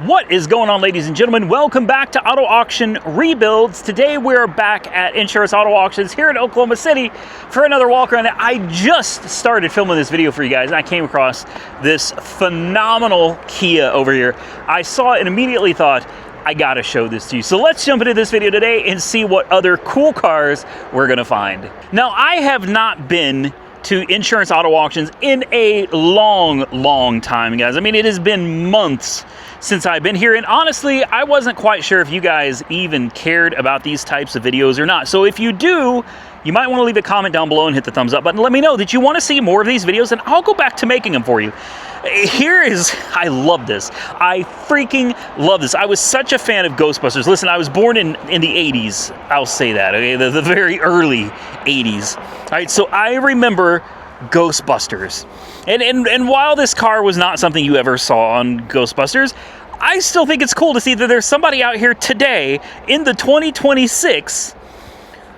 What is going on, ladies and gentlemen? Welcome back to Auto Auction Rebuilds. Today we're back at Insurance Auto Auctions here in Oklahoma City for another walk around. I just started filming this video for you guys and I came across this phenomenal Kia over here. I saw it and immediately thought, I gotta show this to you. So let's jump into this video today and see what other cool cars we're gonna find. Now, I have not been to Insurance Auto Auctions in a long time, guys. I mean, it has been months since I've been here, and honestly, I wasn't quite sure if you guys even cared about these types of videos or not. So if you do, you might want to leave a comment down below and hit the thumbs up button. Let me know that you want to see more of these videos, and I'll go back to making them for you. I love this. I freaking love this. I was such a fan of Ghostbusters. Listen, I was born in the 80s. I'll say that, okay? The very early 80s. All right, so I remember Ghostbusters. And while this car was not something you ever saw on Ghostbusters, I still think it's cool to see that there's somebody out here today in the 2026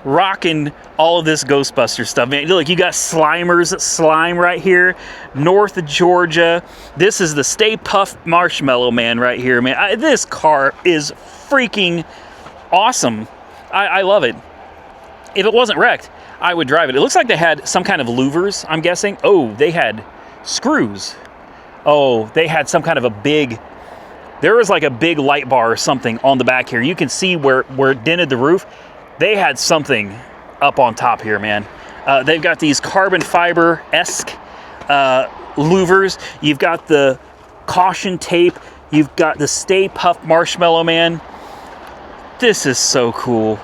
rocking all of this Ghostbusters stuff, man. Look, you got Slimer's Slime right here, North Georgia. This is the Stay Puft Marshmallow Man right here, man. This car is freaking awesome. I love it. If it wasn't wrecked, I would drive it. It looks like they had some kind of louvers, I'm guessing. Oh, they had screws. Oh, they had some kind of a big, there was like a big light bar or something on the back here. You can see where it dented the roof. They had something up on top here, man. They've got these carbon fiber-esque louvers. You've got the caution tape. You've got the Stay Puft Marshmallow Man. This is so cool.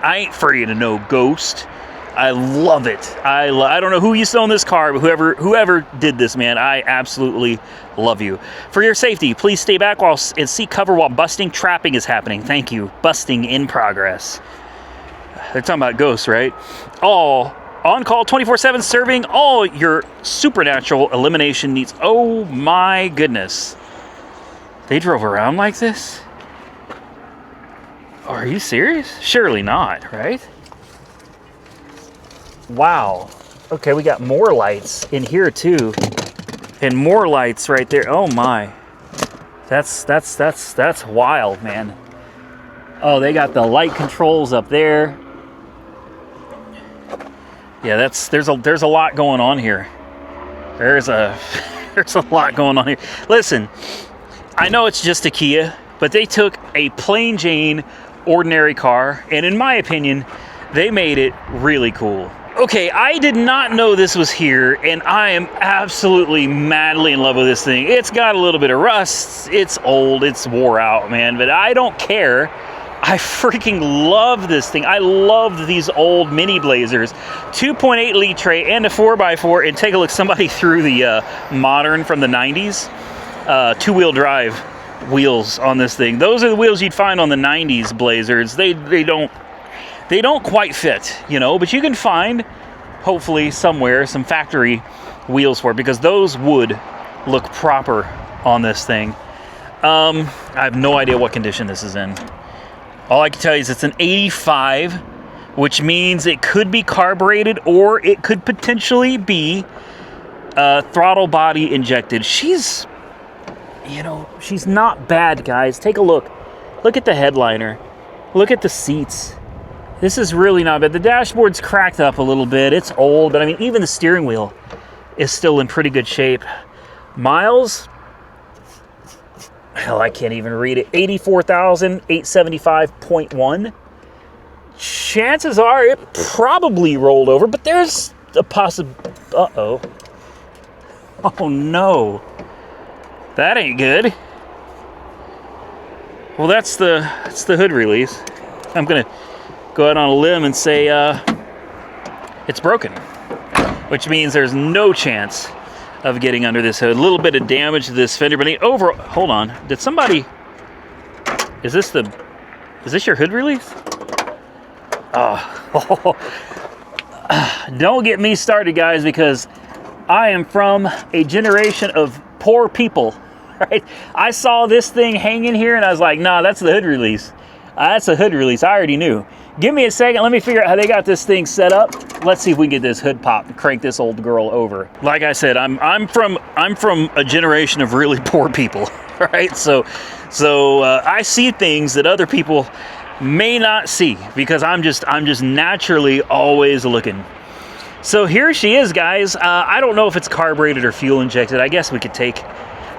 I ain't afraid of no ghost. I love it. I don't know who used to own this car, but whoever did this, man, I absolutely love you. For your safety, please stay back and seek cover while busting. Trapping is happening. Thank you. Busting in progress. They're talking about ghosts, right? All on call 24/7, serving all your supernatural elimination needs. Oh my goodness. They drove around like this? Are you serious? Surely not, right? Wow. Okay, we got more lights in here too. And more lights right there. Oh my. That's wild, man. Oh, they got the light controls up there. Yeah, there's a lot going on here. There's a lot going on here. Listen, I know it's just a Kia, but they took a plain Jane ordinary car, and in my opinion, they made it really cool. Okay, I did not know this was here, and I am absolutely madly in love with this thing. It's got a little bit of rust, it's old, it's wore out, man, but I don't care. I freaking love this thing. I love these old mini Blazers. 2.8 litre and a 4x4, and take a look, somebody threw the modern from the 90s, two-wheel drive wheels on this thing. Those are the wheels you'd find on the 90s Blazers. They don't quite fit, you know, but you can find, hopefully somewhere, some factory wheels for it, because those would look proper on this thing. I have no idea what condition this is in. All I can tell you is it's an 85, which means it could be carbureted or it could potentially be throttle body injected. She's not bad, guys. Take a look. Look at the headliner. Look at the seats. This is really not bad. The dashboard's cracked up a little bit. It's old, but I mean, even the steering wheel is still in pretty good shape. Miles, hell, I can't even read it. 84,875.1. Chances are it probably rolled over, but there's a uh-oh. Oh no. That ain't good. Well, that's the hood release. I'm gonna go out on a limb and say it's broken, which means there's no chance of getting under this hood. A little bit of damage to this fender, but hold on. Did somebody? Is this your hood release? Oh, don't get me started, guys, because I am from a generation of poor people. Right? I saw this thing hanging here and I was like, nah, that's the hood release. That's a hood release. I already knew. Give me a second. Let me figure out how they got this thing set up. Let's see if we can get this hood pop and crank this old girl over. Like I said, I'm from a generation of really poor people, right? So I see things that other people may not see because I'm just naturally always looking. So here she is, guys. I don't know if it's carbureted or fuel injected. I guess we could take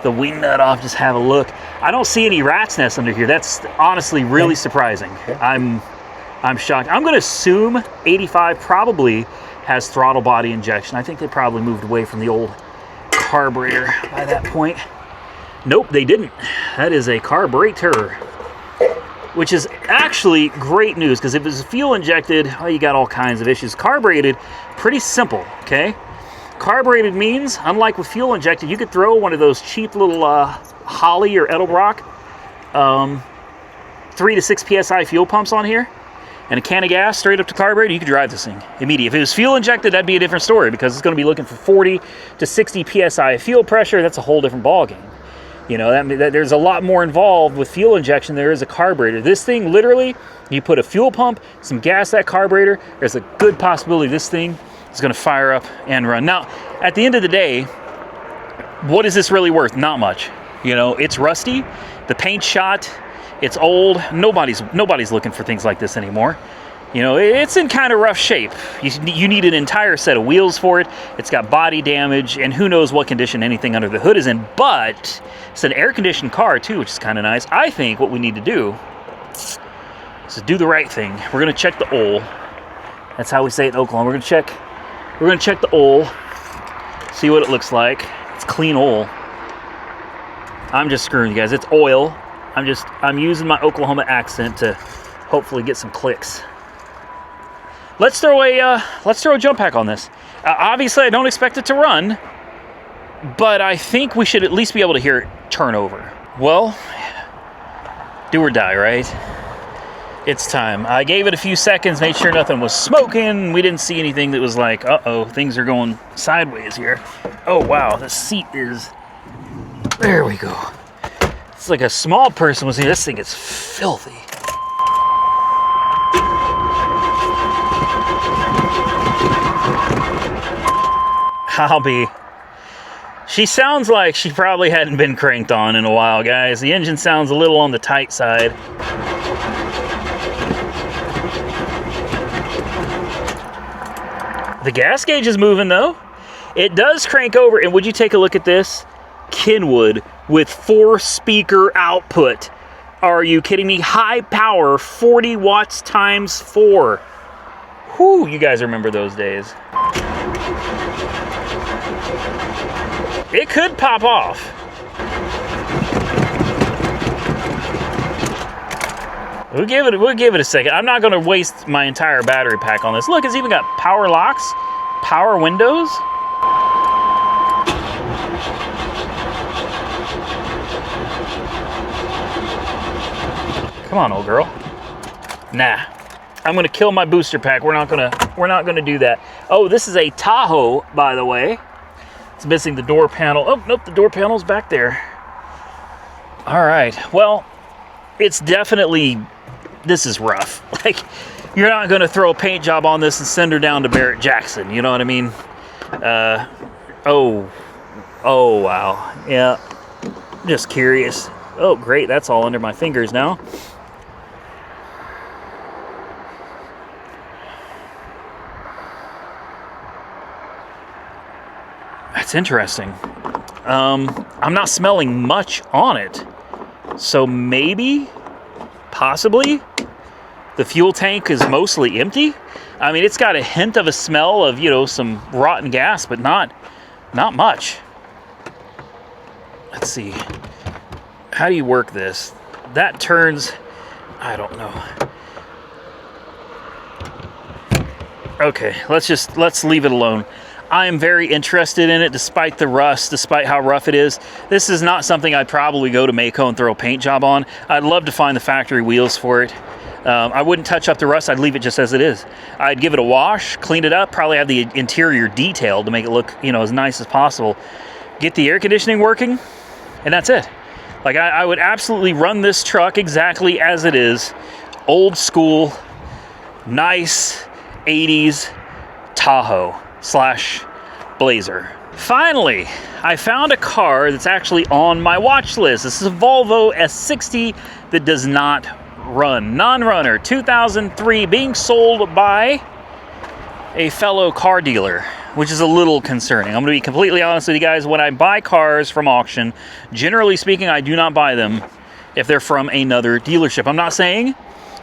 the wing nut off, just have a look. I don't see any rat's nests under here. That's honestly really surprising. I'm shocked. I'm going to assume 85 probably has throttle body injection. I think they probably moved away from the old carburetor by that point. Nope, they didn't. That is a carburetor, which is actually great news because if it's fuel injected, oh, you got all kinds of issues. Carbureted, pretty simple, okay? Carbureted means, unlike with fuel injected, you could throw one of those cheap little Holly or Edelbrock 3 to 6 PSI fuel pumps on here and a can of gas straight up to carburetor, you could drive this thing immediately. If it was fuel injected, that'd be a different story because it's going to be looking for 40 to 60 PSI fuel pressure. That's a whole different ballgame. You know, that there's a lot more involved with fuel injection than there is a carburetor. This thing, literally, you put a fuel pump, some gas, that carburetor, there's a good possibility this thing is going to fire up and run. Now, at the end of the day, what is this really worth? Not much. You know, it's rusty, the paint's shot, it's old. Nobody's looking for things like this anymore. You know, it's in kind of rough shape. You need an entire set of wheels for it. It's got body damage, and who knows what condition anything under the hood is in. But it's an air-conditioned car, too, which is kind of nice. I think what we need to do is to do the right thing. We're going to check the oil. That's how we say it in Oklahoma. We're going to check the oil, see what it looks like. It's clean oil. I'm just screwing you guys. It's oil. I'm using my Oklahoma accent to hopefully get some clicks. Let's throw a jump pack on this. Obviously, I don't expect it to run, but I think we should at least be able to hear it turn over. Well, do or die, right? It's time. I gave it a few seconds, made sure nothing was smoking. We didn't see anything that was like, uh-oh, things are going sideways here. Oh, wow, the seat is... There we go. It's like a small person was here. This thing is filthy. She sounds like she probably hadn't been cranked on in a while, guys. The engine sounds a little on the tight side. The gas gauge is moving though. It does crank over, and would you take a look at this? Kenwood with 4-speaker output. Are you kidding me? High power, 40 watts times 4. Whew, you guys remember those days. It could pop off. We'll give it a second. I'm not going to waste my entire battery pack on this. Look, it's even got power locks, power windows. Come on, old girl. Nah. I'm gonna kill my booster pack. We're not gonna do that. Oh, this is a Tahoe, by the way. It's missing the door panel. Oh, nope, the door panel's back there. All right. Well, it's definitely, this is rough. Like, you're not gonna throw a paint job on this and send her down to Barrett Jackson. You know what I mean? Oh, wow. Yeah. Just curious. Oh, great. That's all under my fingers now. That's interesting. I'm not smelling much on it. So maybe, possibly, the fuel tank is mostly empty. I mean, it's got a hint of a smell of, you know, some rotten gas, but not much. Let's see. How do you work this? That turns, I don't know. Okay, let's leave it alone. I am very interested in it, despite the rust, despite how rough it is. This is not something I'd probably go to Maaco and throw a paint job on. I'd love to find the factory wheels for it. I wouldn't touch up the rust. I'd leave it just as it is. I'd give it a wash, clean it up, probably have the interior detailed to make it look, you know, as nice as possible. Get the air conditioning working, and that's it. Like, I would absolutely run this truck exactly as it is, old school, nice 80s Tahoe slash Blazer. Finally, I found a car that's actually on my watch list. This is a Volvo S60 that does not run. Non-runner, 2003, being sold by a fellow car dealer, which is a little concerning. I'm going to be completely honest with you guys. When I buy cars from auction, generally speaking, I do not buy them if they're from another dealership. I'm not saying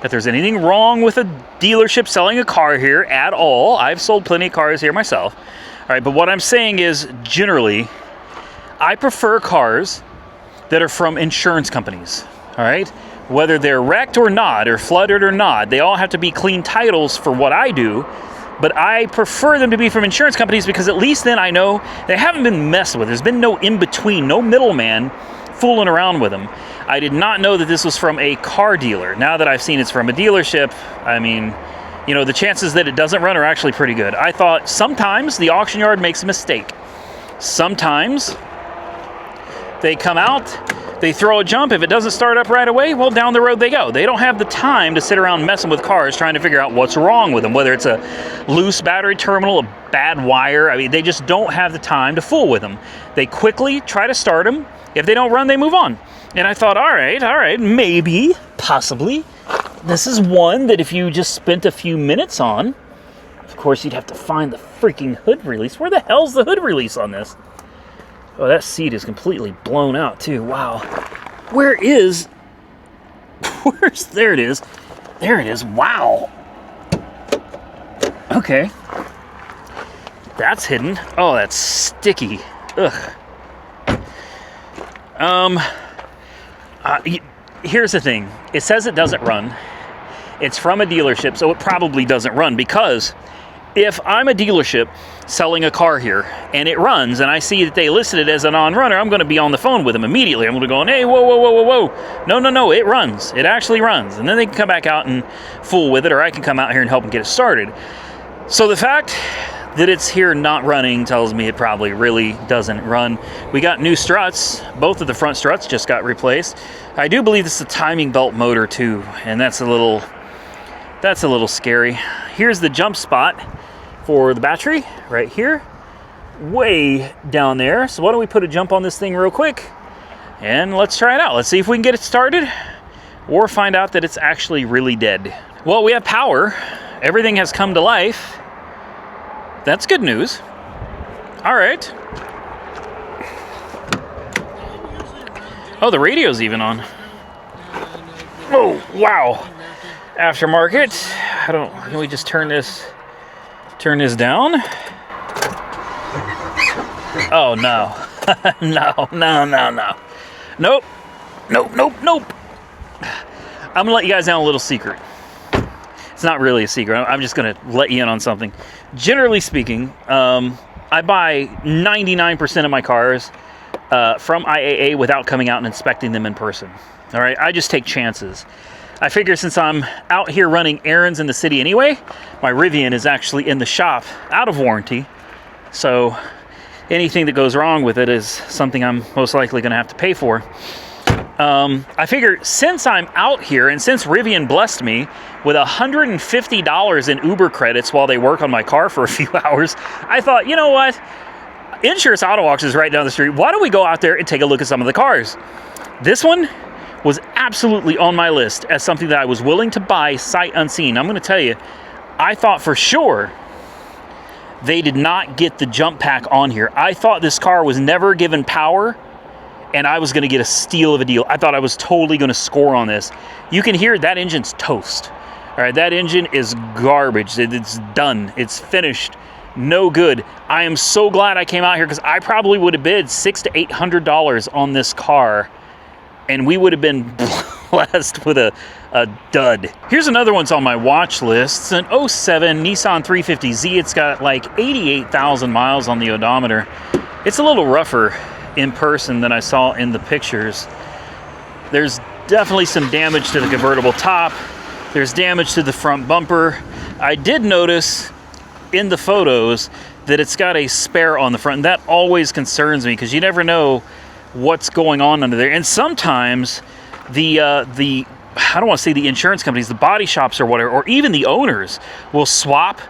that there's anything wrong with a dealership selling a car here at all. I've sold plenty of cars here myself. All right, but what I'm saying is, generally, I prefer cars that are from insurance companies, all right? Whether they're wrecked or not, or flooded or not, they all have to be clean titles for what I do, but I prefer them to be from insurance companies because at least then I know they haven't been messed with. There's been no in-between, no middleman fooling around with them. I did not know that this was from a car dealer. Now that I've seen it's from a dealership, I mean, you know, the chances that it doesn't run are actually pretty good. I thought sometimes the auction yard makes a mistake. Sometimes they come out, they throw a jump. If it doesn't start up right away, well, down the road they go. They don't have the time to sit around messing with cars trying to figure out what's wrong with them, whether it's a loose battery terminal, a bad wire. I mean, they just don't have the time to fool with them. They quickly try to start them. If they don't run, they move on. And I thought, all right, maybe, possibly, this is one that if you just spent a few minutes on, of course, you'd have to find the freaking hood release. Where the hell's the hood release on this? Oh, that seat is completely blown out, too. Wow. There it is. There it is. Wow. Okay. That's hidden. Oh, that's sticky. Ugh. Here's the thing. It says it doesn't run. It's from a dealership, so it probably doesn't run, because if I'm a dealership selling a car here and it runs and I see that they listed it as a non-runner, I'm going to be on the phone with them immediately. I'm going to go, hey, whoa. No, it runs. It actually runs. And then they can come back out and fool with it, or I can come out here and help them get it started. So the fact that it's here not running tells me it probably really doesn't run. We got new struts. Both of the front struts just got replaced. I do believe this is a timing belt motor too, and that's a little scary. Here's the jump spot for the battery right here, way down there. So why don't we put a jump on this thing real quick and let's try it out. Let's see if we can get it started or find out that it's actually really dead. Well, we have power. Everything has come to life. That's good news. All right. Oh, the radio's even on. Oh, wow. Aftermarket. Can we just turn this down? Oh, no. No. Nope. I'm gonna let you guys down a little secret. It's not really a secret. I'm just gonna let you in on something. Generally speaking, I buy 99% of my cars from IAA without coming out and inspecting them in person. All right, I just take chances. I figure since I'm out here running errands in the city anyway, my Rivian is actually in the shop out of warranty. So anything that goes wrong with it is something I'm most likely going to have to pay for. I figure since I'm out here and since Rivian blessed me with $150 in Uber credits while they work on my car for a few hours, I thought, you know what? Insurance Auto Auction is right down the street. Why don't we go out there and take a look at some of the cars? This one was absolutely on my list as something that I was willing to buy sight unseen. I'm going to tell you, I thought for sure they did not get the jump pack on here. I thought this car was never given power and I was going to get a steal of a deal. I thought I was totally going to score on this. You can hear that engine's toast. All right, that engine is garbage. It's done. It's finished. No good. I am so glad I came out here because I probably would have bid $600 to $800 on this car and we would have been blessed with a dud. Here's another one that's on my watch list. It's an 07 Nissan 350Z. It's got like 88,000 miles on the odometer. It's a little rougher in person than I saw in the pictures. There's definitely some damage to the convertible top. There's damage to the front bumper. I did notice in the photos that it's got a spare on the front, and that always concerns me because you never know what's going on under there. And sometimes the I don't want to say the insurance companies, the body shops or whatever, or even the owners will swap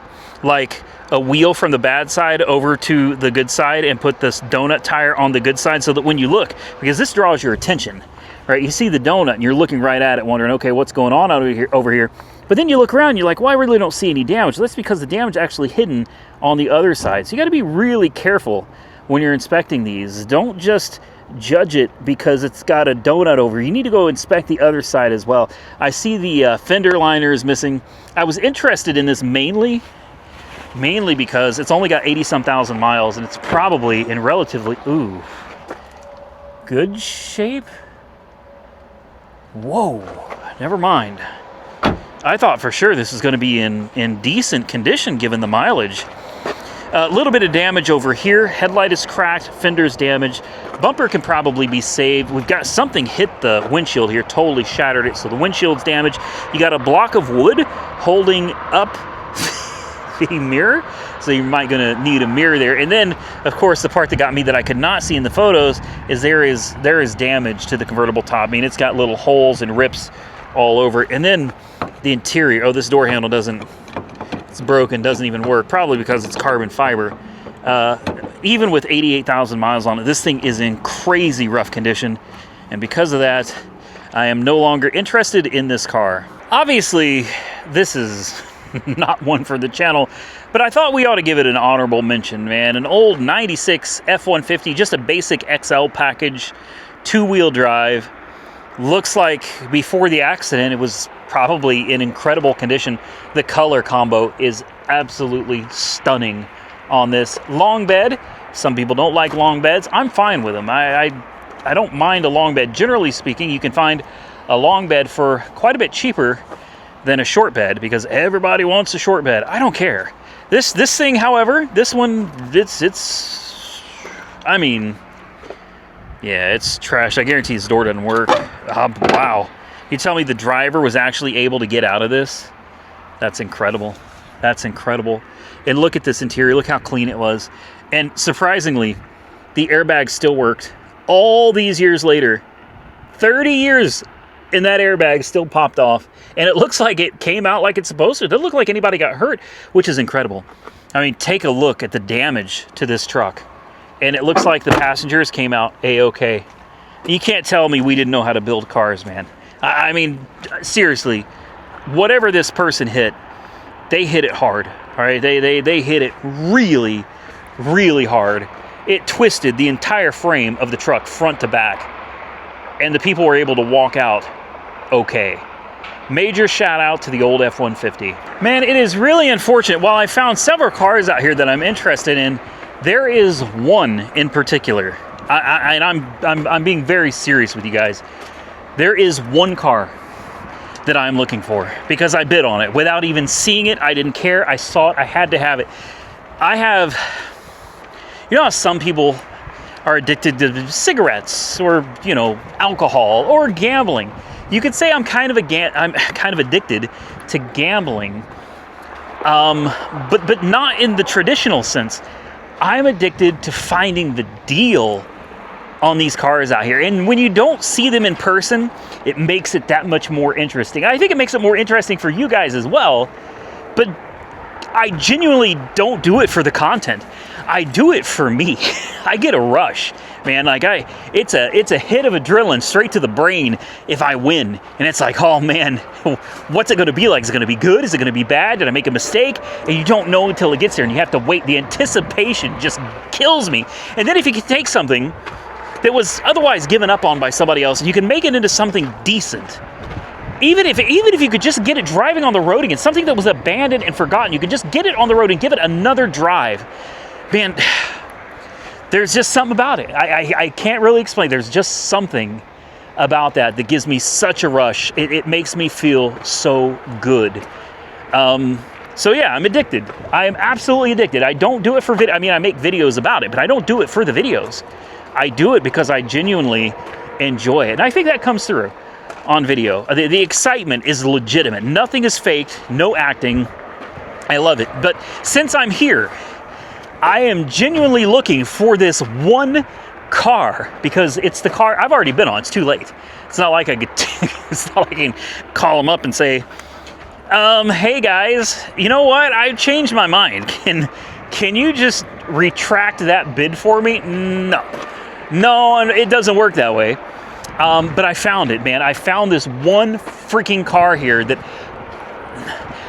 like a wheel from the bad side over to the good side and put this donut tire on the good side, so that when you look, because this draws your attention, right? You see the donut and you're looking right at it wondering, okay, what's going on over here? But then you look around and you're like, well, I really don't see any damage. That's because the damage actually hidden on the other side. So you got to be really careful when you're inspecting these. Don't just judge it because it's got a donut over. You need to go inspect the other side as well. I see the fender liner is missing. I was interested in this mainly because it's only got 80-some thousand miles, and it's probably in relatively, good shape. Whoa, never mind. I thought for sure this is going to be in decent condition given the mileage. A little bit of damage over here. Headlight is cracked, fender's damaged. Bumper can probably be saved. We've got something hit the windshield here, totally shattered it, so the windshield's damaged. You got a block of wood holding up the mirror, so you might gonna need a mirror there. And then, of course, the part that got me that I could not see in the photos is there is damage to the convertible top. I mean, it's got little holes and rips all over it. And then the interior, this door handle it's broken, doesn't even work, probably because it's carbon fiber. Even with 88,000 miles on it, this thing is in crazy rough condition, and because of that, I am no longer interested in this car. Obviously, this is not one for the channel, but I thought we ought to give it an honorable mention, man. An old 96 F-150, just a basic XL package, two-wheel drive. Looks like before the accident, it was probably in incredible condition. The color combo is absolutely stunning on this. Long bed. Some people don't like long beds. I'm fine with them. I don't mind a long bed. Generally speaking, you can find a long bed for quite a bit cheaper than a short bed, because everybody wants a short bed. I don't care. This thing, however, this one, I mean, yeah, it's trash. I guarantee this door doesn't work. Wow. You tell me the driver was actually able to get out of this? That's incredible. That's incredible. And look at this interior. Look how clean it was. And surprisingly, the airbag still worked. All these years later, 30 years, and that airbag still popped off. And it looks like it came out like it's supposed to. It doesn't look like anybody got hurt, which is incredible. I mean, take a look at the damage to this truck. And it looks like the passengers came out A-okay. You can't tell me we didn't know how to build cars, man. I mean, seriously, whatever this person hit, they hit it hard. All right, they hit it really, really hard. It twisted the entire frame of the truck front to back, and the people were able to walk out okay. Major shout out to the old F-150. Man, it is really unfortunate. While I found several cars out here that I'm interested in, there is one in particular, and I'm being very serious with you guys. There is one car that I'm looking for because I bid on it without even seeing it. I didn't care. I saw it. I had to have it. You know how some people are addicted to cigarettes or, alcohol or gambling. You could say I'm kind of addicted to gambling, but not in the traditional sense. I'm addicted to finding the deal on these cars out here. And when you don't see them in person, it makes it that much more interesting. I think it makes it more interesting for you guys as well, but I genuinely don't do it for the content. I do it for me. I get a rush, man. Like it's a hit of adrenaline straight to the brain if I win. And it's like, oh man, what's it going to be like? Is it going to be good? Is it going to be bad? Did I make a mistake? And you don't know until it gets there, and you have to wait. The anticipation just kills me. And then if you can take something that was otherwise given up on by somebody else, and you can make it into something decent. Even if you could just get it driving on the road again, something that was abandoned and forgotten, you could just get it on the road and give it another drive. Man, there's just something about it. I can't really explain. There's just something about that gives me such a rush. It makes me feel so good. So yeah, I'm addicted. I am absolutely addicted. I don't do it for video. I mean, I make videos about it, but I don't do it for the videos. I do it because I genuinely enjoy it. And I think that comes through on video. The excitement is legitimate. Nothing is faked, no acting. I love it. But since I'm here, I am genuinely looking for this one car, because it's the car I've already been on. It's too late. It's not like I could, it's not like I can call them up and say, hey guys, you know what? I changed my mind. Can you just retract that bid for me? No, it doesn't work that way. But I found it, man. I found this one freaking car here that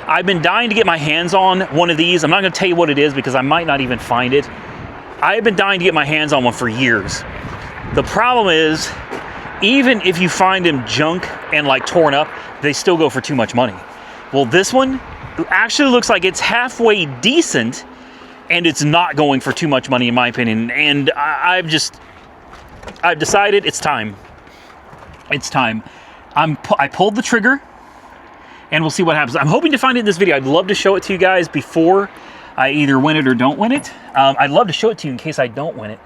I've been dying to get my hands on one of these. I'm not going to tell you what it is because I might not even find it. I've been dying to get my hands on one for years. The problem is, even if you find them junk and like torn up, they still go for too much money. Well, this one actually looks like it's halfway decent, and it's not going for too much money in my opinion. And I've decided it's time. It's time. I pulled the trigger, and we'll see what happens. I'm hoping to find it in this video. I'd love to show it to you guys before I either win it or don't win it. I'd love to show it to you in case I don't win it.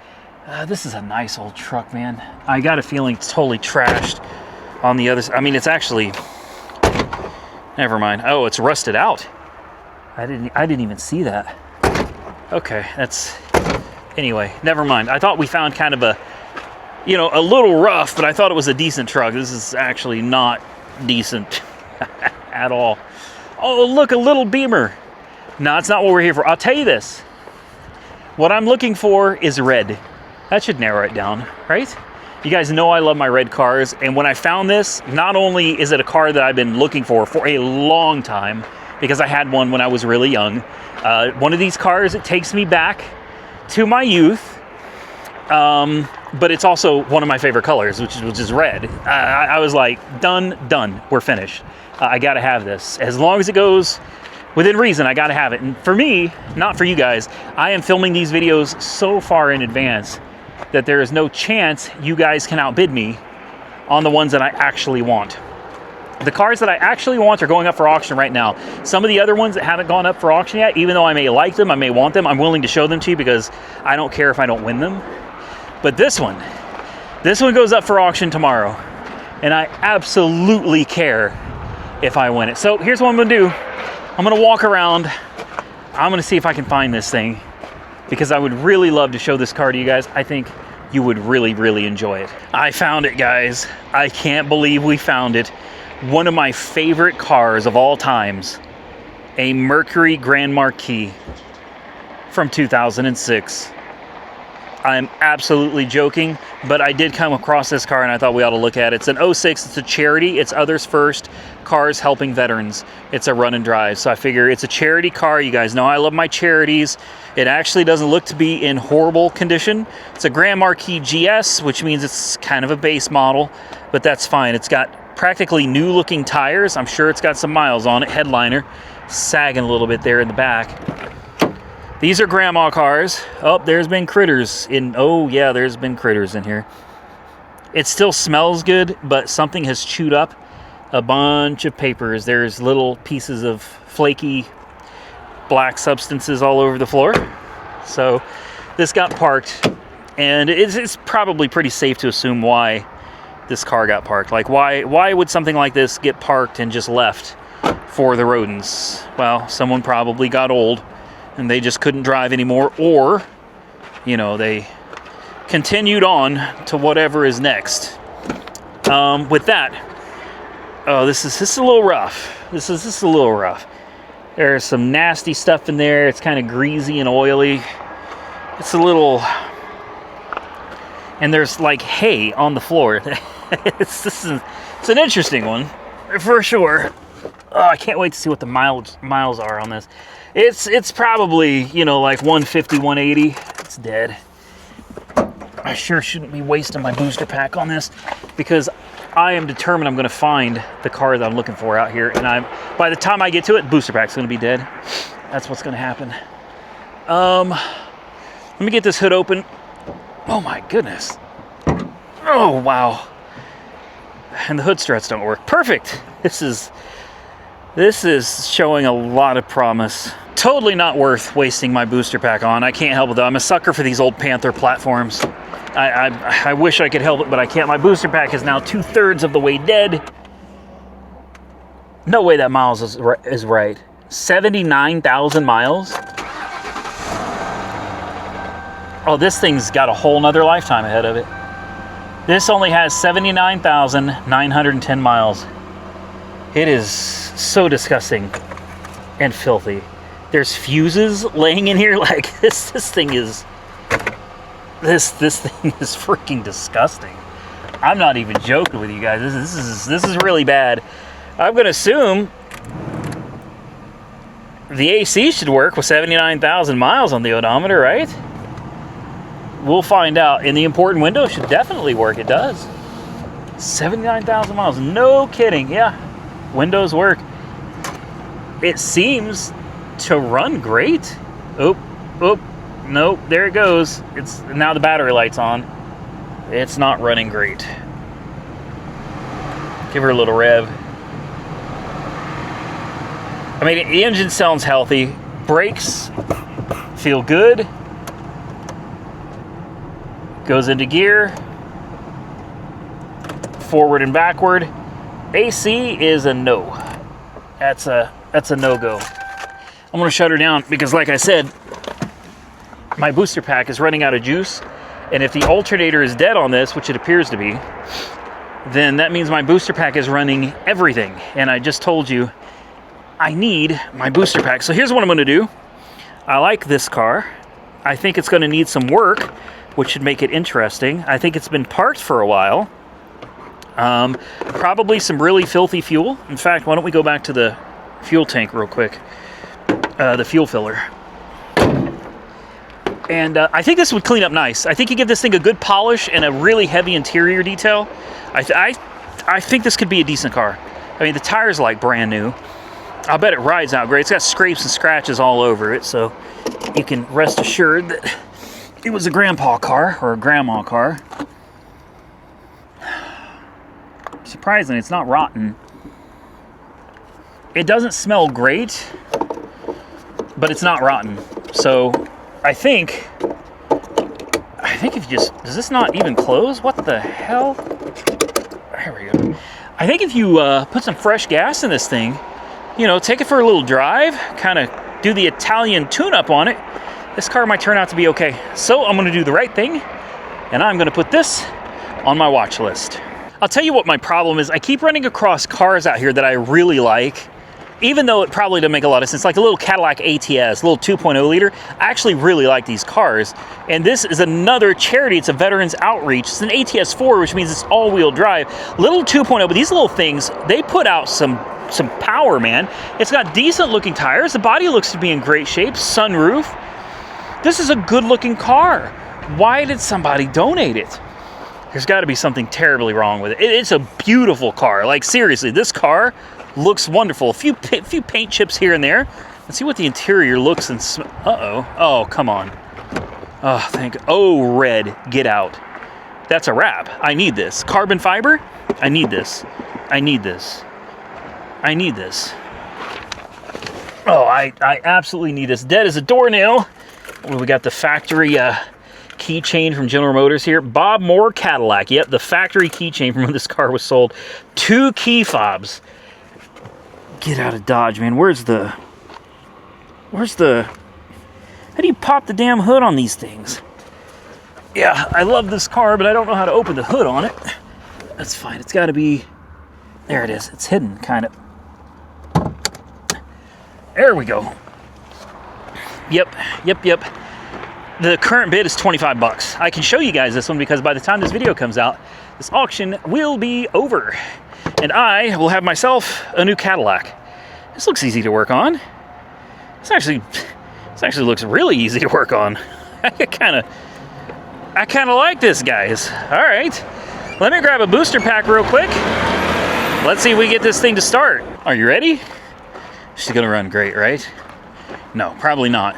This is a nice old truck, man. I got a feeling it's totally trashed on the other side. I mean, it's actually... Never mind. Oh, it's rusted out. I didn't even see that. Okay, that's... Anyway, never mind. I thought we found kind of a, you know, a little rough, but I thought it was a decent truck. This is actually not decent at all. Oh, look, a little Beamer. No, it's not what we're here for. I'll tell you this. What I'm looking for is red. That should narrow it down, right? You guys know I love my red cars, and when I found this, not only is it a car that I've been looking for a long time, because I had one when I was really young. One of these cars, it takes me back to my youth, but it's also one of my favorite colors, which is red. I was like, done, we're finished. I gotta have this. As long as it goes within reason, I gotta have it. And for me, not for you guys, I am filming these videos so far in advance that there is no chance you guys can outbid me on the ones that I actually want. The cars that I actually want are going up for auction right now. Some of the other ones that haven't gone up for auction yet, even though I may like them, I may want them, I'm willing to show them to you because I don't care if I don't win them. But this one goes up for auction tomorrow, and I absolutely care if I win it. So here's what I'm gonna do. I'm gonna walk around. I'm gonna see if I can find this thing, because I would really love to show this car to you guys. I think you would really, really enjoy it. I found it, guys. I can't believe we found it. One of my favorite cars of all times, a Mercury Grand Marquis from 2006. I'm absolutely joking, but I did come across this car and I thought we ought to look at it. It's an 06, it's a charity, it's others first, cars helping veterans. It's a run and drive, so I figure it's a charity car. You guys know I love my charities. It actually doesn't look to be in horrible condition. It's a Grand Marquis GS, which means it's kind of a base model, but that's fine. It's got practically new looking tires. I'm sure it's got some miles on it. Headliner sagging a little bit there in the back. These are grandma cars. Oh, there's been critters in. Oh yeah, there's been critters in here. It still smells good, but something has chewed up a bunch of papers. There's little pieces of flaky black substances all over the floor. So this got parked, and it's probably pretty safe to assume why this car got parked. Like, why would something like this get parked and just left for the rodents? Well, someone probably got old and they just couldn't drive anymore, or, you know, they continued on to whatever is next. With that, oh, this is a little rough. This is a little rough. There's some nasty stuff in there. It's kind of greasy and oily. It's a little, and there's like hay on the floor. It's an interesting one for sure. Oh, I can't wait to see what the miles are on this. It's probably, you know, like 150, 180. It's dead. I sure shouldn't be wasting my booster pack on this, because I am determined I'm going to find the car that I'm looking for out here, and by the time I get to it, booster pack's going to be dead. That's what's going to happen. Let me get this hood open. Oh my goodness. Oh wow. And the hood struts don't work. Perfect. This is showing a lot of promise. Totally not worth wasting my booster pack on. I can't help it though. I'm a sucker for these old Panther platforms. I wish I could help it, but I can't. My booster pack is now 2/3 of the way dead. No way that miles is right. 79,000 miles. Oh, this thing's got a whole nother lifetime ahead of it. This only has 79,910 miles. It is so disgusting and filthy. There's fuses laying in here. Like this thing is this thing is freaking disgusting. I'm not even joking with you guys. This is really bad. I'm gonna assume the AC should work with 79,000 miles on the odometer, right? We'll find out. And the important window should definitely work. It does. 79,000 miles. No kidding. Yeah. Windows work. It seems to run great. Nope. There it goes. It's now the battery light's on. It's not running great. Give her a little rev. I mean, the engine sounds healthy. Brakes feel good. Goes into gear. Forward and backward. AC is a no. That's a no-go. I'm gonna shut her down because, like I said, my booster pack is running out of juice, and if the alternator is dead on this, which it appears to be, then that means my booster pack is running everything. And I just told you I need my booster pack. So here's what I'm gonna do. I like this car. I think it's gonna need some work, which should make it interesting. I think it's been parked for a while. Probably some really filthy fuel. In fact, why don't we go back to the fuel tank real quick. The fuel filler. And I think this would clean up nice. I think you give this thing a good polish and a really heavy interior detail. I think this could be a decent car. I mean, the tire's like brand new. I'll bet it rides out great. It's got scrapes and scratches all over it, so you can rest assured that it was a grandpa car or a grandma car. Surprisingly, it's not rotten. It doesn't smell great, but it's not rotten. So I think if you just, does this not even close? What the hell? There we go. I think if you put some fresh gas in this thing, you know, take it for a little drive, kind of do the Italian tune-up on it, this car might turn out to be okay. So I'm gonna do the right thing, and I'm gonna put this on my watch list. I'll tell you what my problem is. I keep running across cars out here that I really like, even though it probably doesn't make a lot of sense. Like a little Cadillac ATS, a little 2.0 liter. I actually really like these cars. And this is another charity. It's a veterans outreach. It's an ATS 4, which means it's all-wheel drive. Little 2.0, but these little things, they put out some power, man. It's got decent looking tires. The body looks to be in great shape. Sunroof. This is a good looking car. Why did somebody donate it? There's got to be something terribly wrong with it. It's a beautiful car. Like, seriously, this car looks wonderful. A few paint chips here and there. Let's see what the interior looks and uh-oh. Oh, come on. Oh, red. Get out. That's a wrap. I need this. Carbon fiber? I need this. I need this. I need this. Oh, I absolutely need this. Dead as a doornail. We got the factory keychain from General Motors here. Bob Moore Cadillac. Yep, the factory keychain from when this car was sold. 2 key fobs. Get out of Dodge, man. Where's the... How do you pop the damn hood on these things? Yeah, I love this car, but I don't know how to open the hood on it. That's fine. It's got to be... There it is. It's hidden, kind of. There we go. Yep. The current bid is 25 bucks. I can show you guys this one because by the time this video comes out, this auction will be over. And I will have myself a new Cadillac. This looks easy to work on. This actually looks really easy to work on. I kind of like this, guys. All right, let me grab a booster pack real quick. Let's see if we get this thing to start. Are you ready? She's gonna run great, right? No, probably not.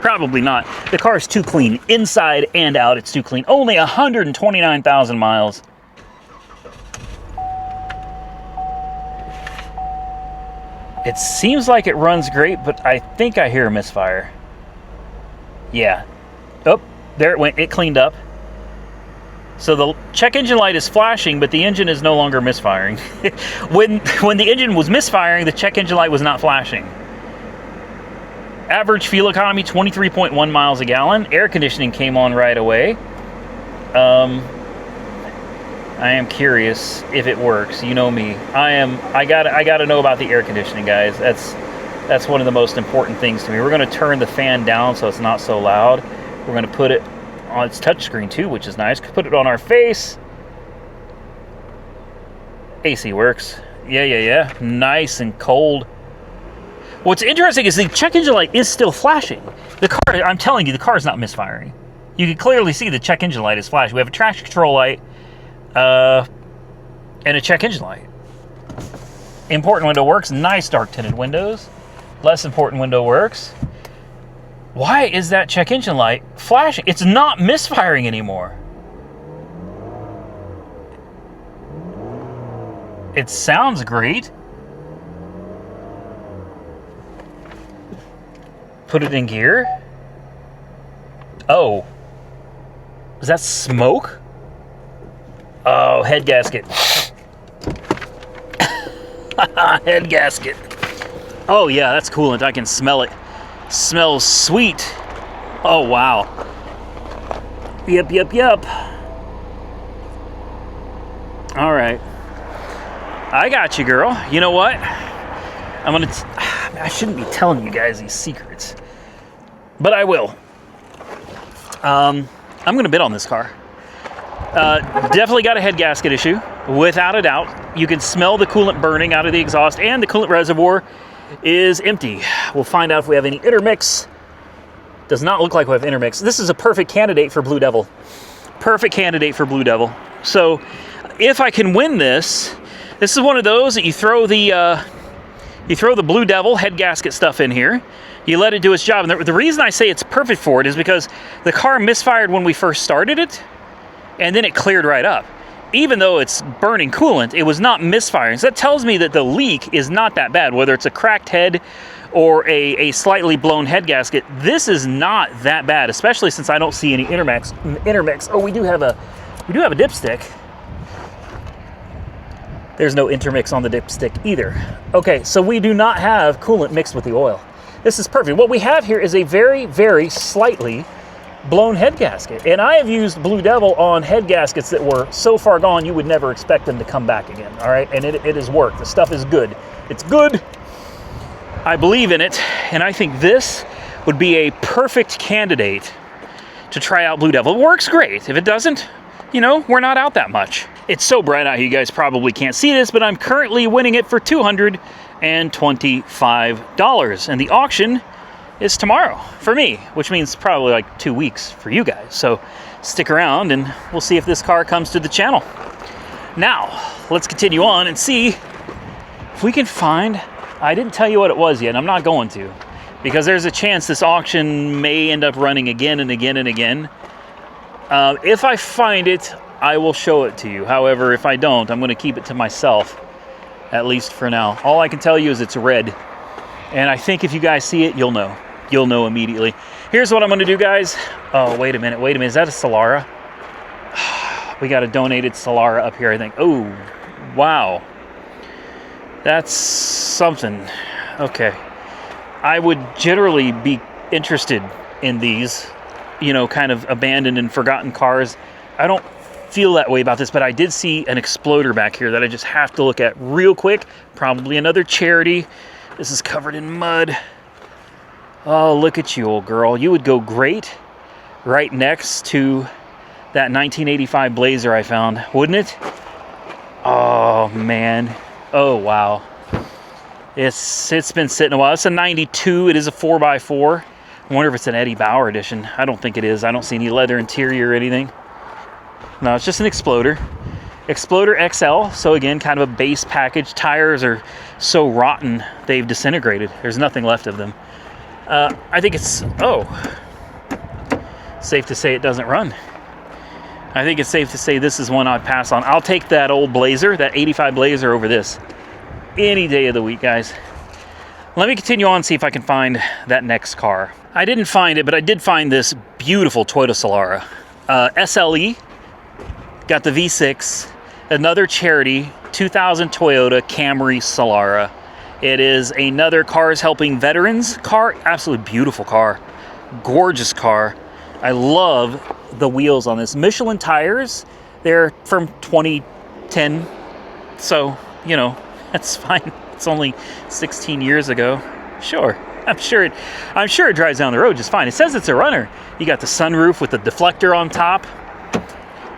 Probably not. The car is too clean. Inside and out, it's too clean. Only 129,000 miles. It seems like it runs great, but I think I hear a misfire. Yeah. Oh, there it went. It cleaned up. So the check engine light is flashing, but the engine is no longer misfiring. When the engine was misfiring, the check engine light was not flashing. Average fuel economy, 23.1 miles a gallon. Air conditioning came on right away. I am curious if it works. You know me. I gotta know about the air conditioning, guys. That's one of the most important things to me. We're gonna turn the fan down so it's not so loud. We're gonna put it on its touchscreen too, which is nice. Put it on our face. AC works. Yeah. Nice and cold. What's interesting is the check engine light is still flashing. The car, I'm telling you, the car is not misfiring. You can clearly see the check engine light is flashing. We have a traction control light and a check engine light. Important window works. Nice dark tinted windows. Less important window works. Why is that check engine light flashing? It's not misfiring anymore. It sounds great. Put it in gear. Oh. Is that smoke? Oh, head gasket. Head gasket. Oh yeah, that's coolant. I can smell it. Smells sweet. Oh wow. Yep. All right. I got you, girl. You know what? I shouldn't be telling you guys these secrets, but I will. I'm gonna bid on this car. Definitely got a head gasket issue, without a doubt. You can smell the coolant burning out of the exhaust, and the coolant reservoir is empty. We'll find out if we have any intermix. Does not look like we have intermix. This is a perfect candidate for Blue Devil. Perfect candidate for Blue Devil. So if I can win this is one of those that you throw the Blue Devil head gasket stuff in here. You let it do its job. And the reason I say it's perfect for it is because the car misfired when we first started it, and then it cleared right up. Even though it's burning coolant, it was not misfiring. So that tells me that the leak is not that bad, whether it's a cracked head or a slightly blown head gasket. This is not that bad, especially since I don't see any intermix. Oh, we do have a dipstick. There's no intermix on the dipstick either. Okay, so we do not have coolant mixed with the oil. This is perfect. What we have here is a very, very slightly blown head gasket. And I have used Blue Devil on head gaskets that were so far gone you would never expect them to come back again. All right, and it has worked. The stuff is good. It's good. I believe in it, and I think this would be a perfect candidate to try out Blue Devil. It works great. If it doesn't, you know, we're not out that much. It's so bright out here, you guys probably can't see this, but I'm currently winning it for $225. And the auction is tomorrow for me, which means probably like 2 weeks for you guys. So stick around and we'll see if this car comes to the channel. Now, let's continue on and see if we can find, I didn't tell you what it was yet, and I'm not going to, because there's a chance this auction may end up running again and again and again. If I find it, I will show it to you. However, if I don't, I'm going to keep it to myself, at least for now. All I can tell you is it's red. And I think if you guys see it, you'll know. You'll know immediately. Here's what I'm going to do, guys. Oh, wait a minute. Is that a Solara? We got a donated Solara up here, I think. Oh, wow. That's something. Okay. I would generally be interested in these, you know, kind of abandoned and forgotten cars. I don't feel that way about this, but I did see an Exploder back here that I just have to look at real quick. Probably another charity. This is covered in mud. Oh, look at you, old girl. You would go great right next to that 1985 Blazer I found, wouldn't it? Oh, man. Oh, wow. It's been sitting a while. It's a 92. It is a 4x4. I wonder if it's an Eddie Bauer edition. I don't think it is. I don't see any leather interior or anything. No, it's just an Exploder. Exploder XL. So again, kind of a base package. Tires are so rotten, they've disintegrated. There's nothing left of them. I think it's, safe to say it doesn't run. I think it's safe to say this is one I'd pass on. I'll take that old Blazer, that 85 Blazer over this any day of the week, guys. Let me continue on and see if I can find that next car. I didn't find it, but I did find this beautiful Toyota Solara. SLE, got the V6, another charity, 2000 Toyota Camry Solara. It is another Cars Helping Veterans car. Absolutely beautiful car. Gorgeous car. I love the wheels on this. Michelin tires. They're from 2010. So, you know, that's fine. It's only 16 years ago. Sure. I'm sure it drives down the road just fine. It says it's a runner. You got the sunroof with the deflector on top.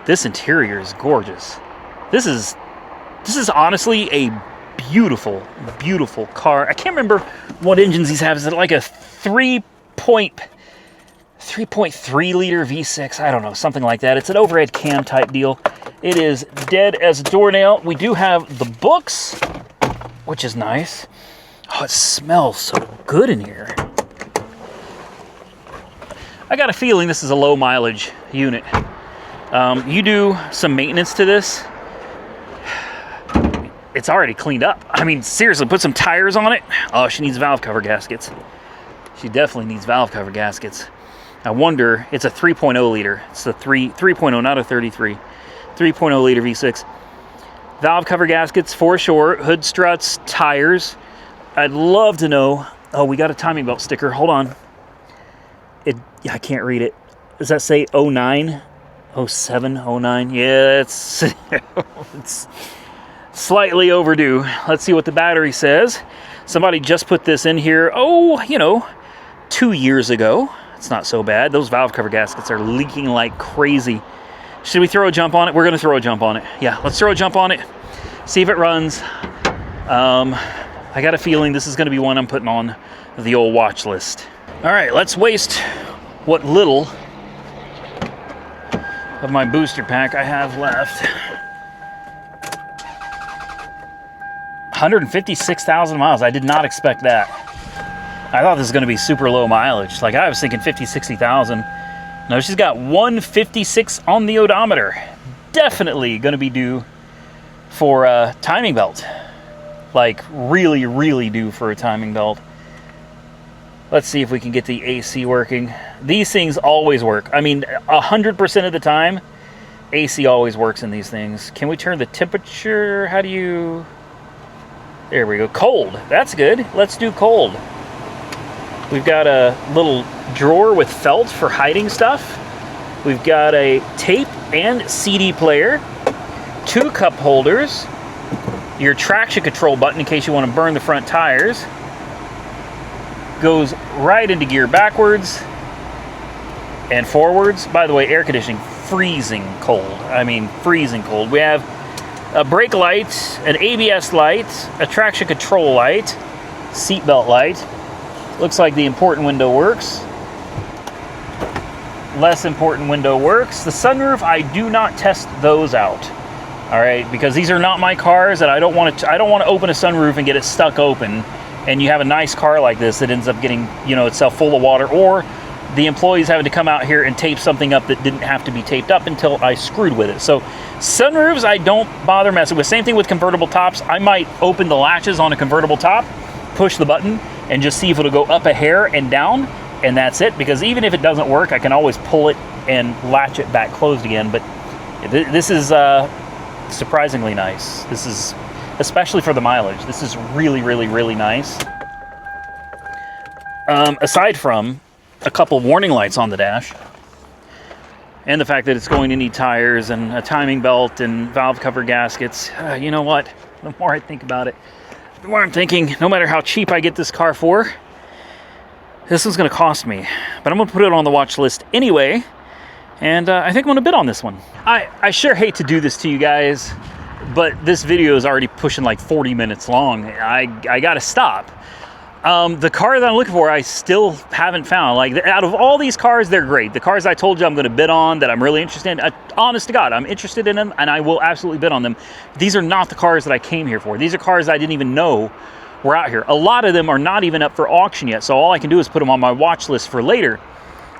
This interior is gorgeous. This is honestly a beautiful, beautiful car. I can't remember what engines these have. Is it like a 3.3 liter V6? I don't know, something like that. It's an overhead cam type deal. It is dead as a doornail. We do have the books, which is nice. Oh, it smells so good in here. I got a feeling this is a low mileage unit. You do some maintenance to this, it's already cleaned up. I mean, seriously, put some tires on it. Oh, she needs valve cover gaskets. She definitely needs valve cover gaskets. I wonder, it's a 3.0 liter. It's a 3.0, not a 33. 3.0 liter V6. Valve cover gaskets for sure. Hood struts, tires. I'd love to know. Oh, we got a timing belt sticker. Hold on. I can't read it. Does that say 09? 07, 09? Yeah, it's slightly overdue. Let's see what the battery says. Somebody just put this in here, 2 years ago. It's not so bad. Those valve cover gaskets are leaking like crazy. Should we throw a jump on it? We're going to throw a jump on it. Yeah, let's throw a jump on it. See if it runs. I got a feeling this is going to be one I'm putting on the old watch list. All right, let's waste what little of my booster pack I have left. 156,000 miles. I did not expect that. I thought this was going to be super low mileage. Like, I was thinking 50, 60,000. No, she's got 156 on the odometer. Definitely going to be due for a timing belt. Like, really, really due for a timing belt. Let's see if we can get the AC working. These things always work. I mean, 100% of the time, AC always works in these things. Can we turn the temperature? How do you... There we go. Cold. That's good. Let's do cold. We've got a little drawer with felt for hiding stuff. We've got a tape and CD player. 2 cup holders. Your traction control button in case you want to burn the front tires. Goes right into gear backwards and forwards. By the way, air conditioning, freezing cold. I mean, freezing cold. We have a brake light, an ABS light, a traction control light, seatbelt light. Looks like the important window works. Less important window works. The sunroof, I do not test those out. All right, because these are not my cars, and I don't want to open a sunroof and get it stuck open. And you have a nice car like this that ends up getting, itself full of water, or the employees having to come out here and tape something up that didn't have to be taped up until I screwed with it. So sunroofs, I don't bother messing with. Same thing with convertible tops. I might open the latches on a convertible top, push the button, and just see if it'll go up a hair and down, and that's it. Because even if it doesn't work, I can always pull it and latch it back closed again. But this is surprisingly nice. This is, especially for the mileage, this is really, really, really nice. Aside from a couple warning lights on the dash, and the fact that it's going to need tires and a timing belt and valve cover gaskets, you know what? The more I think about it, the more I'm thinking, no matter how cheap I get this car for, this one's going to cost me. But I'm going to put it on the watch list anyway, and I think I'm going to bid on this one. I sure hate to do this to you guys, but this video is already pushing like 40 minutes long. I got to stop. The car that I'm looking for, I still haven't found. Like, out of all these cars, they're great. The cars I told you I'm going to bid on, that I'm really interested in, honest to God, I'm interested in them, and I will absolutely bid on them. These are not the cars that I came here for. These are cars I didn't even know were out here. A lot of them are not even up for auction yet, so all I can do is put them on my watch list for later.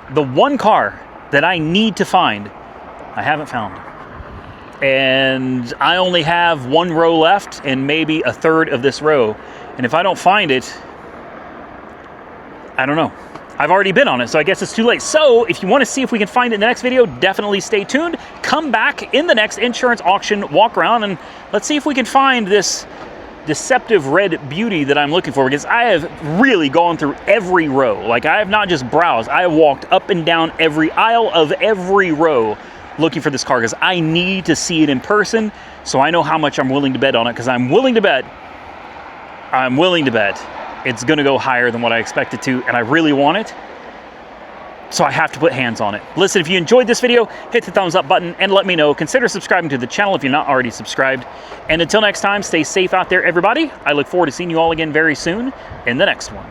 The one car that I need to find, I haven't found. And I only have 1 row left and maybe a third of this row. And if I don't find it, I don't know. I've already been on it, so I guess it's too late. So if you want to see if we can find it in the next video, definitely stay tuned. Come back in the next insurance auction walk around, and let's see if we can find this deceptive red beauty that I'm looking for, because I have really gone through every row. Like, I have not just browsed, I have walked up and down every aisle of every row looking for this car, because I need to see it in person so I know how much I'm willing to bet on it, because I'm willing to bet it's gonna go higher than what I expect it to, and I really want it. So I have to put hands on it. Listen, if you enjoyed this video, hit the thumbs up button and let me know. Consider subscribing to the channel if you're not already subscribed. And until next time, stay safe out there, everybody. I look forward to seeing you all again very soon in the next one.